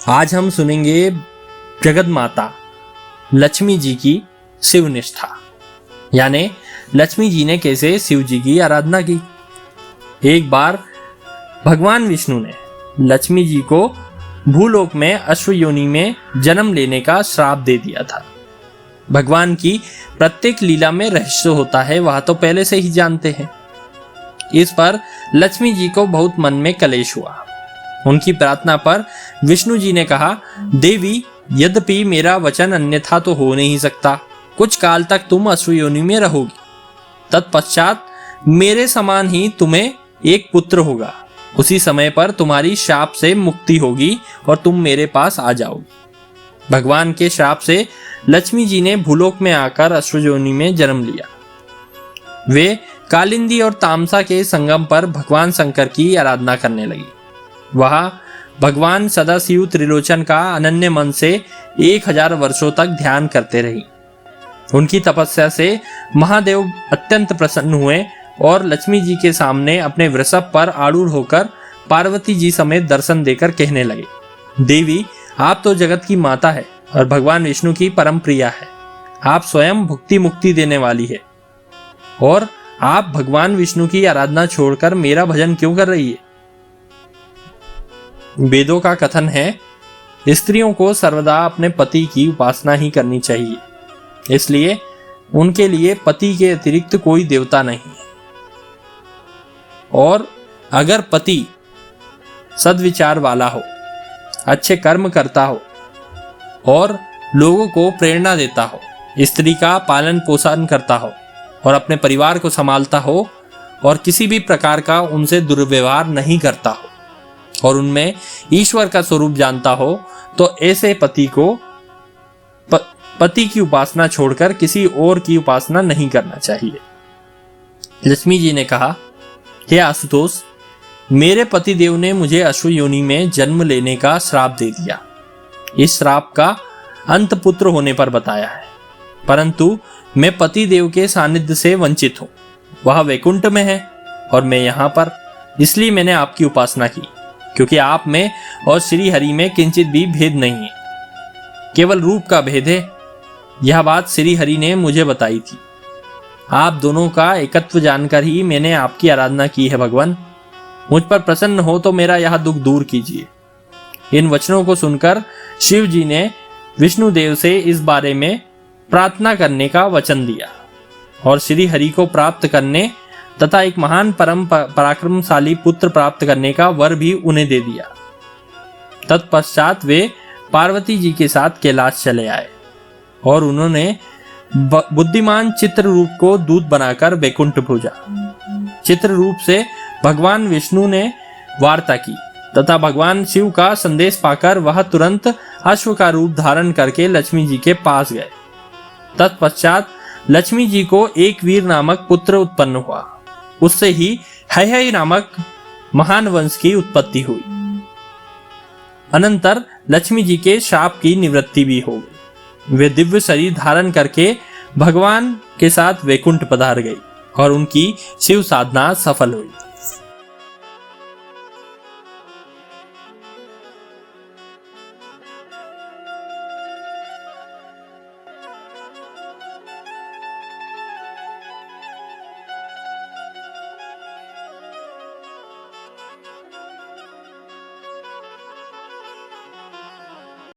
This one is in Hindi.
आज हम सुनेंगे जगत माता लक्ष्मी जी की शिव निष्ठा, यानी लक्ष्मी जी ने कैसे शिव जी की आराधना की। एक बार भगवान विष्णु ने लक्ष्मी जी को भूलोक में अश्व योनि में जन्म लेने का श्राप दे दिया था। भगवान की प्रत्येक लीला में रहस्य होता है, वह तो पहले से ही जानते हैं। इस पर लक्ष्मी जी को बहुत मन में कलेश हुआ। उनकी प्रार्थना पर विष्णु जी ने कहा, देवी, यद्यपि मेरा वचन अन्यथा तो हो नहीं सकता, कुछ काल तक तुम अश्व योनि में रहोगी, तत्पश्चात मेरे समान ही तुम्हें एक पुत्र होगा। उसी समय पर तुम्हारी शाप से मुक्ति होगी और तुम मेरे पास आ जाओगी। भगवान के शाप से लक्ष्मी जी ने भूलोक में आकर अश्व योनि में जन्म लिया। वे कालिंदी और तामसा के संगम पर भगवान शंकर की आराधना करने लगी। वह भगवान सदाशिव त्रिलोचन का अनन्य मन से 1000 वर्षों तक ध्यान करते रही। उनकी तपस्या से महादेव अत्यंत प्रसन्न हुए और लक्ष्मी जी के सामने अपने वृषभ पर आरूढ़ होकर पार्वती जी समेत दर्शन देकर कहने लगे, देवी, आप तो जगत की माता है और भगवान विष्णु की परम प्रिया है। आप स्वयं भुक्ति मुक्ति देने वाली है और आप भगवान विष्णु की आराधना छोड़कर मेरा भजन क्यों कर रही है? वेदों का कथन है, स्त्रियों को सर्वदा अपने पति की उपासना ही करनी चाहिए, इसलिए उनके लिए पति के अतिरिक्त कोई देवता नहीं है। और अगर पति सद्विचार वाला हो, अच्छे कर्म करता हो और लोगों को प्रेरणा देता हो, स्त्री का पालन पोषण करता हो और अपने परिवार को संभालता हो और किसी भी प्रकार का उनसे दुर्व्यवहार नहीं करता हो और उनमें ईश्वर का स्वरूप जानता हो, तो ऐसे पति को पति की उपासना छोड़कर किसी और की उपासना नहीं करना चाहिए। लक्ष्मी जी ने कहा, हे आशुतोष, मेरे पति देव ने मुझे अश्व योनि में जन्म लेने का श्राप दे दिया। इस श्राप का अंत पुत्र होने पर बताया है, परंतु मैं पति देव के सानिध्य से वंचित हूँ। वह वैकुंठ में है और मैं यहाँ पर, इसलिए मैंने आपकी उपासना की, क्योंकि आप में और श्री हरि में किंचित भी भेद नहीं है, केवल रूप का भेद है। यह बात श्री हरि ने मुझे बताई थी। आप दोनों का एकत्व जानकर ही मैंने आपकी आराधना की है। भगवान, मुझ पर प्रसन्न हो तो मेरा यह दुख दूर कीजिए। इन वचनों को सुनकर शिव जी ने विष्णु देव से इस बारे में प्रार्थना करने का वचन दिया और श्री हरि को प्राप्त करने तथा एक महान परम पराक्रमशाली पुत्र प्राप्त करने का वर भी उन्हें दे दिया। तत्पश्चात वे पार्वती जी के साथ कैलाश चले आए और उन्होंने बुद्धिमान चित्र रूप को दूत बनाकर वैकुंठ भेजा। चित्र रूप से भगवान विष्णु ने वार्ता की तथा भगवान शिव का संदेश पाकर वह तुरंत अश्व का रूप धारण करके लक्ष्मी जी के पास गए। तत्पश्चात लक्ष्मी जी को एक वीर नामक पुत्र उत्पन्न हुआ। उससे ही हय नामक महान वंश की उत्पत्ति हुई। अनंतर लक्ष्मी जी के शाप की निवृत्ति भी हो गई। वे दिव्य शरीर धारण करके भगवान के साथ वैकुंठ पधार गई और उनकी शिव साधना सफल हुई।